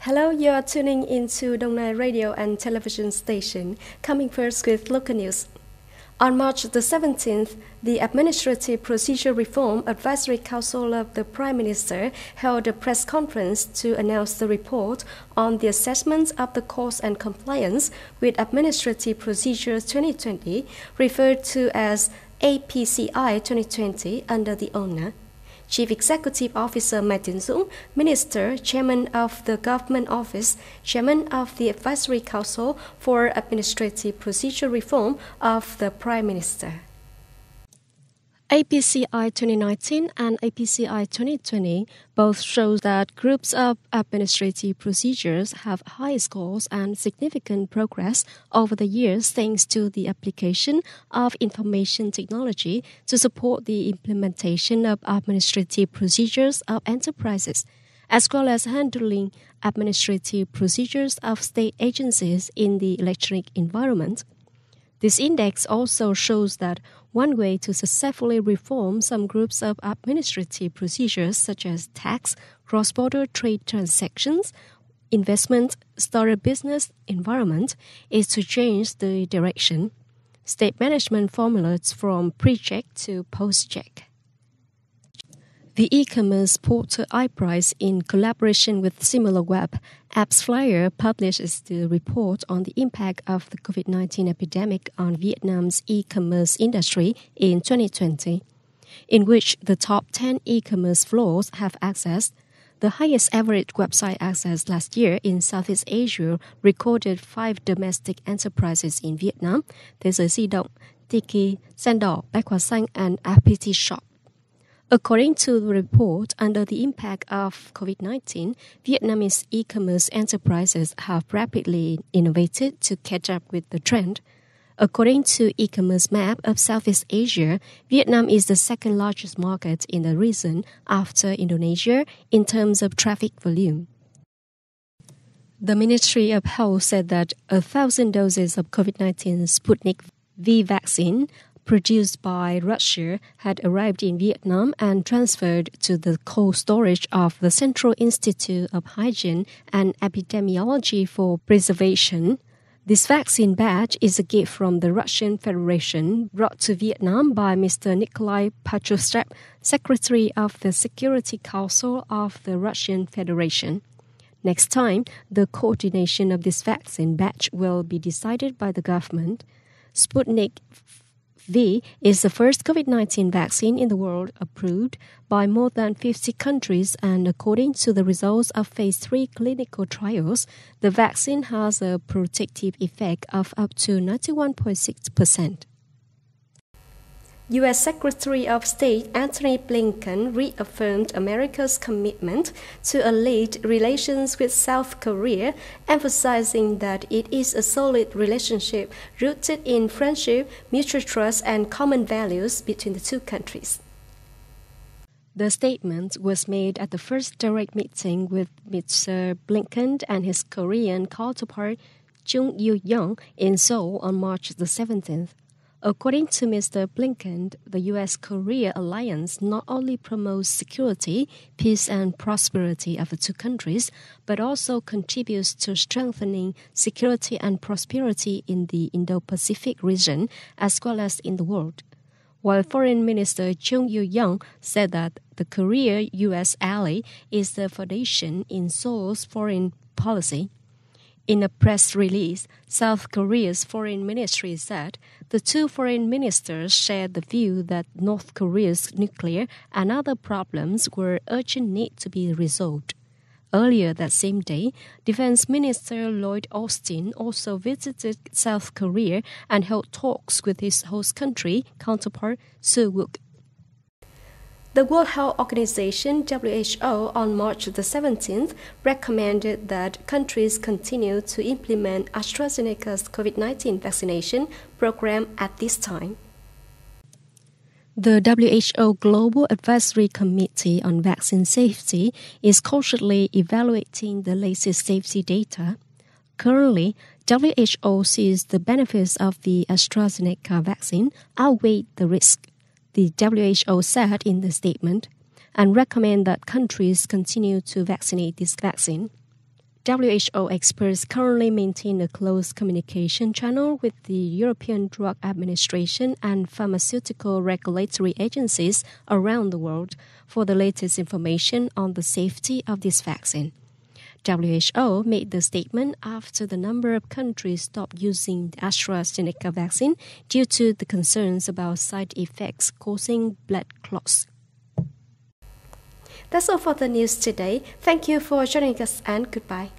Hello, you are tuning into Dong Nai radio and television station, coming first with local news. On March the 17th, the Administrative Procedure Reform Advisory Council of the Prime Minister held a press conference to announce the report on the assessment of the cost and compliance with Administrative Procedures 2020, referred to as APCI 2020 under the owner. Chief Executive Officer Mai Tiến-dũng, Minister, Chairman of the Government Office, Chairman of the Advisory Council for Administrative Procedure Reform of the Prime Minister. APCI 2019 and APCI 2020 both show that groups of administrative procedures have high scores and significant progress over the years thanks to the application of information technology to support the implementation of administrative procedures of enterprises, as well as handling administrative procedures of state agencies in the electronic environment. This index also shows that one way to successfully reform some groups of administrative procedures such as tax, cross-border trade transactions, investment, startup business environment is to change the direction. State management formulas from pre-check to post-check. The e-commerce portal iPrice, in collaboration with SimilarWeb, AppsFlyer publishes the report on the impact of the COVID-19 epidemic on Vietnam's e-commerce industry in 2020, in which the top 10 e-commerce floors have access. The highest average website access last year in Southeast Asia recorded 5 domestic enterprises in Vietnam: Thế giới di động, Tiki, Sandor, Bách Hóa Xanh, and FPT Shop. According to the report, under the impact of COVID-19, Vietnamese e-commerce enterprises have rapidly innovated to catch up with the trend. According to e-commerce map of Southeast Asia, Vietnam is the second largest market in the region after Indonesia in terms of traffic volume. The Ministry of Health said that 1,000 doses of COVID-19 Sputnik V vaccine produced by Russia had arrived in Vietnam and transferred to the cold storage of the Central Institute of Hygiene and Epidemiology for preservation. This vaccine batch is a gift from the Russian Federation brought to Vietnam by Mr. Nikolai Patrushev, Secretary of the Security Council of the Russian Federation. Next time, the coordination of this vaccine batch will be decided by the government. Sputnik V is the first COVID-19 vaccine in the world approved by more than 50 countries, and according to the results of phase 3 clinical trials, the vaccine has a protective effect of up to 91.6%. U.S. Secretary of State Antony Blinken reaffirmed America's commitment to a lead relations with South Korea, emphasizing that it is a solid relationship rooted in friendship, mutual trust, and common values between the two countries. The statement was made at the first direct meeting with Mr. Blinken and his Korean counterpart Chung Eui-yong in Seoul on March the 17th. According to Mr. Blinken, the U.S.-Korea alliance not only promotes security, peace, and prosperity of the two countries, but also contributes to strengthening security and prosperity in the Indo-Pacific region as well as in the world. While Foreign Minister Chung Eui-yong said that the Korea-U.S. ally is the foundation in Seoul's foreign policy. In a press release, South Korea's foreign ministry said the two foreign ministers shared the view that North Korea's nuclear and other problems were urgent need to be resolved. Earlier that same day, Defense Minister Lloyd Austin also visited South Korea and held talks with his host country counterpart Seoul. The World Health Organization, WHO, on March the 17th recommended that countries continue to implement AstraZeneca's COVID-19 vaccination program at this time. The WHO Global Advisory Committee on Vaccine Safety is cautiously evaluating the latest safety data. Currently, WHO sees the benefits of the AstraZeneca vaccine outweigh the risk, the WHO said in the statement, and recommend that countries continue to vaccinate this vaccine. WHO experts currently maintain a close communication channel with the European Drug Administration and pharmaceutical regulatory agencies around the world for the latest information on the safety of this vaccine. WHO made the statement after the number of countries stopped using the AstraZeneca vaccine due to the concerns about side effects causing blood clots. That's all for the news today. Thank you for joining us and goodbye.